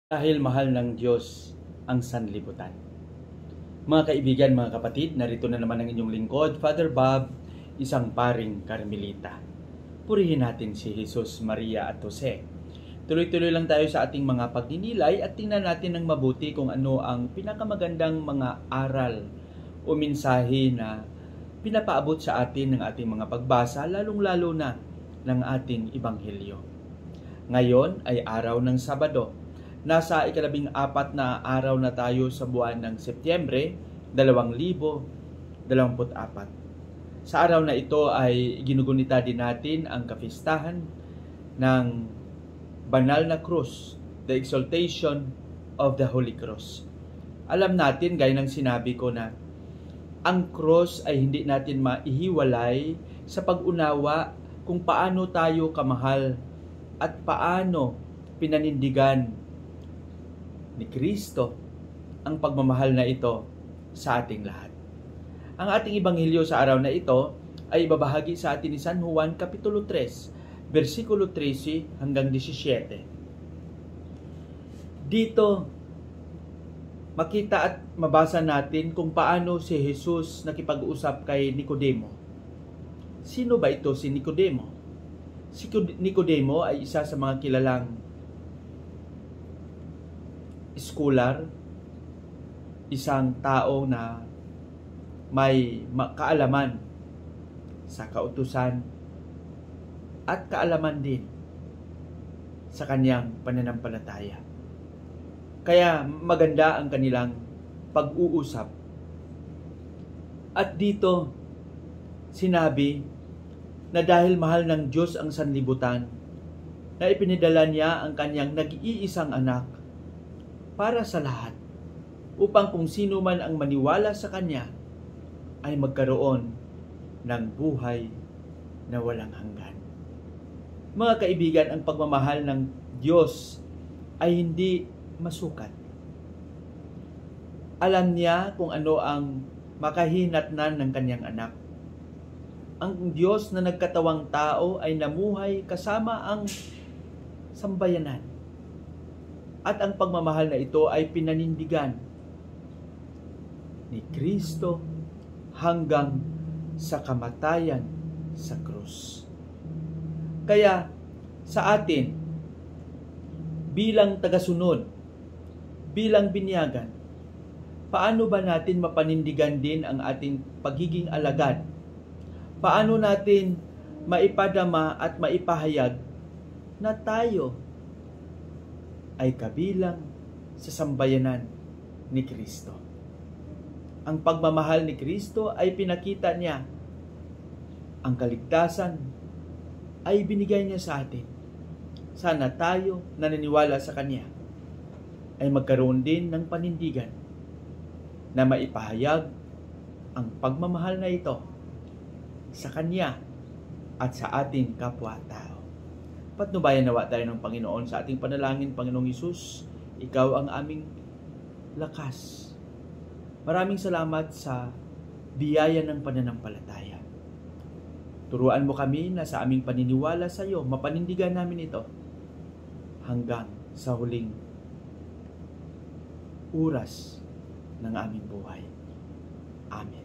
Dahil mahal ng Diyos ang sanlibutan. Mga kaibigan, mga kapatid, narito na naman ang inyong lingkod, Father Bob, isang paring Karmelita. Purihin natin si Jesus, Maria at Jose. Tuloy-tuloy lang tayo sa ating mga pagninilay at tingnan natin ng mabuti kung ano ang pinakamagandang mga aral o mensahe na pinapaabot sa atin ng ating mga pagbasa, lalong-lalo na ng ating Ebanghelyo. Ngayon ay araw ng Sabado. Nasa 14 na araw na tayo sa buwan ng Setyembre 2024. Sa araw na ito ay ginugunita din natin ang kapistahan ng banal na krus, the exaltation of the Holy Cross. Alam natin, gaya ng sinabi ko, na ang cross ay hindi natin maihiwalay sa pag-unawa kung paano tayo kamahal at paano pinanindigan ni Kristo ang pagmamahal na ito sa ating lahat. Ang ating ebanghelyo sa araw na ito ay ibabahagi sa atin ni San Juan Kapitulo 3, versikulo 13 hanggang 17. Dito, makita at mabasa natin kung paano si Jesus nakipag-usap kay Nicodemo. Sino ba ito si Nicodemo? Si Nicodemo ay isa sa mga kilalang scholar, isang tao na may kaalaman sa kautusan at kaalaman din sa kanyang pananampalataya. Kaya maganda ang kanilang pag-uusap. At dito sinabi na dahil mahal ng Diyos ang sanlibutan, na ipinadala niya ang kanyang nag-iisang anak para sa lahat, upang kung sino man ang maniwala sa Kanya ay magkaroon ng buhay na walang hanggan. Mga kaibigan, ang pagmamahal ng Diyos ay hindi masukat. Alam niya kung ano ang makahinatnan ng Kanyang anak. Ang Diyos na nagkatawang tao ay namuhay kasama ang sambayanan. At ang pagmamahal na ito ay pinanindigan ni Kristo hanggang sa kamatayan sa krus. Kaya sa atin, bilang tagasunod, bilang binyagan, paano ba natin mapanindigan din ang ating pagiging alagad? Paano natin maipadama at maipahayag na tayo ay kabilang sa sambayanan ni Kristo? Ang pagmamahal ni Kristo ay pinakita niya. Ang kaligtasan ay binigay niya sa atin. Sana tayo naniniwala sa Kanya ay magkaroon din ng panindigan na maipahayag ang pagmamahal na ito sa Kanya at sa ating kapwa-tao. Patnubayan nawa tayo ng Panginoon sa ating panalangin. Panginoong Hesus, Ikaw ang aming lakas. Maraming salamat sa biyaya ng pananampalataya. Turuan mo kami na sa aming paniniwala sa iyo, mapanindigan namin ito hanggang sa huling oras ng aming buhay. Amen.